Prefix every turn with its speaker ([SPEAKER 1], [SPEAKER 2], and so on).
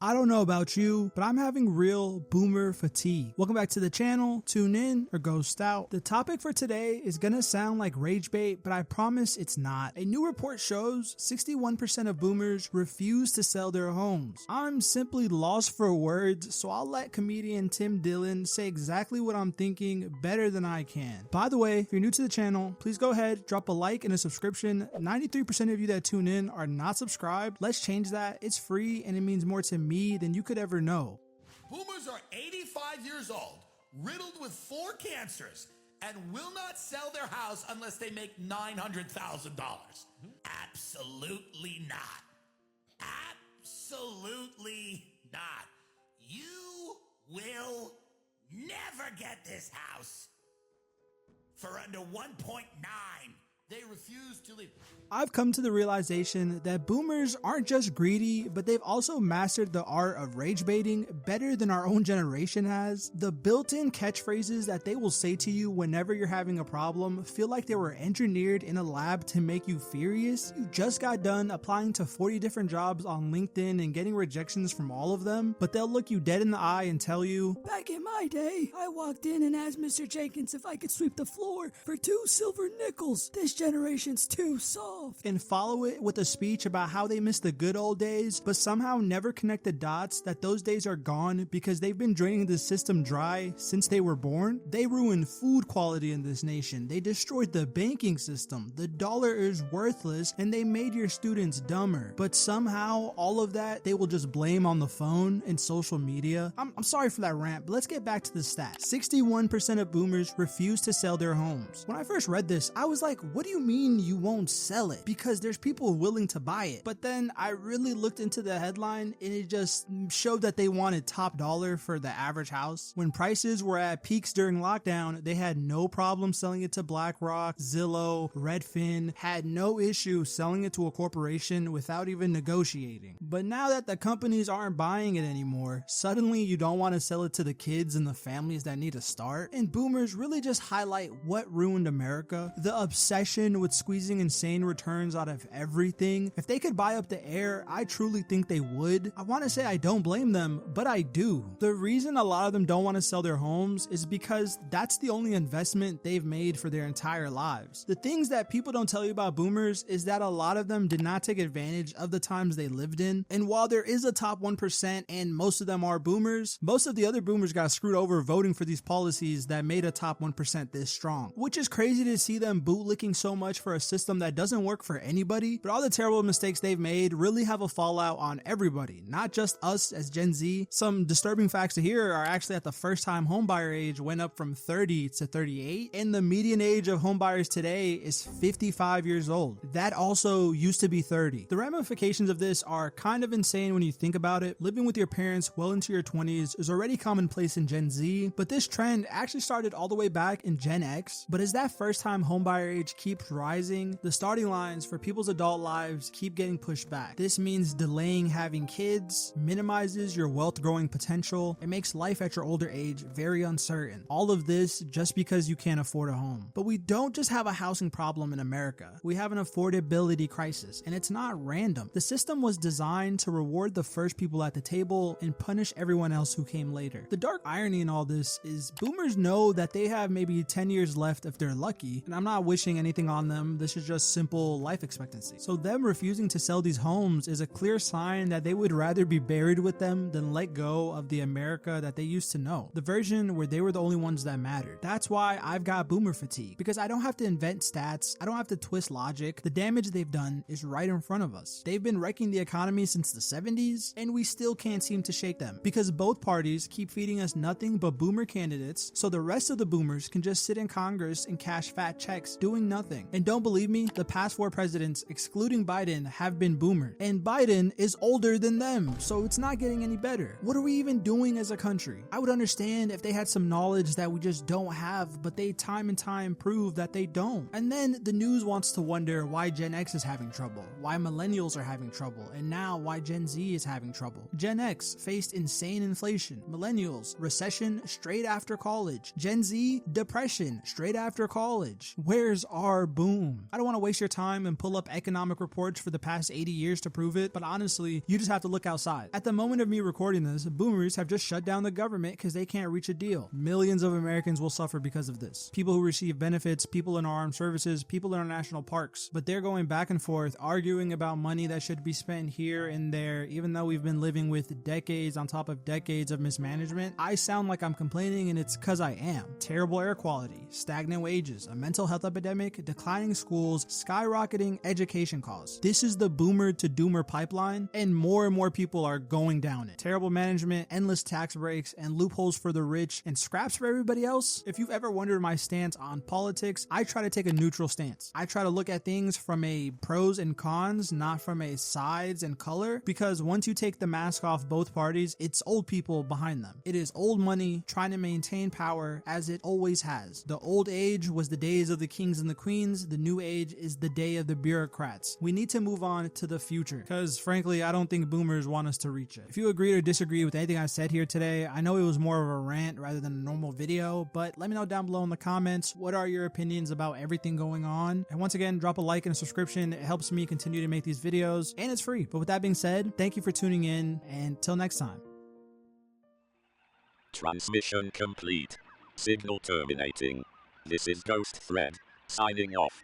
[SPEAKER 1] I don't know about you, but I'm having real boomer fatigue. Welcome back to the channel. Tune in or ghost out. The topic for today is gonna sound like rage bait, but I promise it's not. A new report shows 61% of boomers refuse to sell their homes. I'm simply lost for words, so I'll let comedian Tim Dillon say exactly what I'm thinking better than I can. By the way, if you're new to the channel, please go ahead, drop a like and a subscription. 93% of you that tune in are not subscribed. Let's change that. It's free and it means more to me than you could ever know.
[SPEAKER 2] Boomers are 85 years old, riddled with 4 cancers, and will not sell their house unless they make $900,000. Absolutely not. Absolutely not. You will never get this house for under 1.9. They refuse to leave.
[SPEAKER 1] I've come to the realization that boomers aren't just greedy, but they've also mastered the art of rage baiting better than our own generation has. The built-in catchphrases that they will say to you whenever you're having a problem feel like they were engineered in a lab to make you furious. You just got done applying to 40 different jobs on LinkedIn and getting rejections from all of them, but they'll look you dead in the eye and tell you,
[SPEAKER 3] "Back in my day, I walked in and asked Mr. Jenkins if I could sweep the floor for 2 silver nickels. This generation's too soft."
[SPEAKER 1] And follow it with a speech about how they miss the good old days, but somehow never connect the dots that those days are gone because they've been draining the system dry since they were born. They ruined food quality in this nation. They destroyed the banking system. The dollar is worthless and they made your students dumber. But somehow all of that they will just blame on the phone and social media. I'm sorry for that rant, but let's get back to the stats. 61% of boomers refuse to sell their homes. When I first read this, I was like, what do you mean you won't sell it? Because there's people willing to buy it. But then I really looked into the headline and it just showed that they wanted top dollar for the average house. When prices were at peaks during lockdown, they had no problem selling it to BlackRock, Zillow, Redfin, had no issue selling it to a corporation without even negotiating. But now that the companies aren't buying it anymore, suddenly you don't want to sell it to the kids and the families that need a start. And boomers really just highlight what ruined America. The obsession with squeezing insane returns out of everything. If they could buy up the air, I truly think they would. I want to say I don't blame them, but I do. The reason a lot of them don't want to sell their homes is because that's the only investment they've made for their entire lives. The things that people don't tell you about boomers is that a lot of them did not take advantage of the times they lived in. And while there is a top 1% and most of them are boomers, most of the other boomers got screwed over voting for these policies that made a top 1% this strong. Which is crazy to see them bootlicking so much for a system that doesn't work for anybody, but all the terrible mistakes they've made really have a fallout on everybody, not just us as Gen Z. Some disturbing facts to hear are actually at the first time homebuyer age went up from 30 to 38, and the median age of homebuyers today is 55 years old. That also used to be 30. The ramifications of this are kind of insane when you think about it. Living with your parents well into your 20s is already commonplace in Gen Z, but this trend actually started all the way back in Gen X. But as that first time homebuyer age keeps rising, the starting lines for people's adult lives keep getting pushed back. This means delaying having kids, minimizes your wealth growing potential, and makes life at your older age very uncertain. All of this just because you can't afford a home. But we don't just have a housing problem in America. We have an affordability crisis, and it's not random. The system was designed to reward the first people at the table and punish everyone else who came later. The dark irony in all this is boomers know that they have maybe 10 years left if they're lucky, and I'm not wishing anything on them. This is just simple life expectancy. So them refusing to sell these homes is a clear sign that they would rather be buried with them than let go of the America that they used to know. The version where they were the only ones that mattered. That's why I've got boomer fatigue, because I don't have to invent stats. I don't have to twist logic. The damage they've done is right in front of us. They've been wrecking the economy since the 70s, and we still can't seem to shake them because both parties keep feeding us nothing but boomer candidates, so the rest of the boomers can just sit in Congress and cash fat checks doing nothing. And don't believe me, the past 4 presidents, excluding Biden, have been boomer, and Biden is older than them, so it's not getting any better. What are we even doing as a country? I would understand if they had some knowledge that we just don't have, but they time and time prove that they don't. And then the news wants to wonder why Gen X is having trouble, why millennials are having trouble, and now why Gen Z is having trouble. Gen X faced insane inflation, millennials, recession straight after college, Gen Z, depression straight after college. Where's our are boom. I don't want to waste your time and pull up economic reports for the past 80 years to prove it, but honestly, you just have to look outside. At the moment of me recording this, boomers have just shut down the government because they can't reach a deal. Millions of Americans will suffer because of this. People who receive benefits, people in our armed services, people in our national parks, but they're going back and forth arguing about money that should be spent here and there, even though we've been living with decades on top of decades of mismanagement. I sound like I'm complaining, and it's because I am. Terrible air quality, stagnant wages, a mental health epidemic, declining schools, skyrocketing education costs. This is the boomer to doomer pipeline, and more people are going down it. Terrible management, endless tax breaks, and loopholes for the rich, and scraps for everybody else. If you've ever wondered my stance on politics, I try to take a neutral stance. I try to look at things from a pros and cons, not from a sides and color, because once you take the mask off both parties, it's old people behind them. It is old money trying to maintain power as it always has. The old age was the days of the kings and the queens. The new age is the day of the bureaucrats. We need to move on to the future, because frankly, I don't think boomers want us to reach it. If you agree or disagree with anything I said here today, I know it was more of a rant rather than a normal video, but let me know down below in the comments, what are your opinions about everything going on? And once again, drop a like and a subscription. It helps me continue to make these videos, and it's free. But with that being said, thank you for tuning in, and till next time.
[SPEAKER 4] Transmission complete. Signal terminating. This is Ghost Thread, signing off.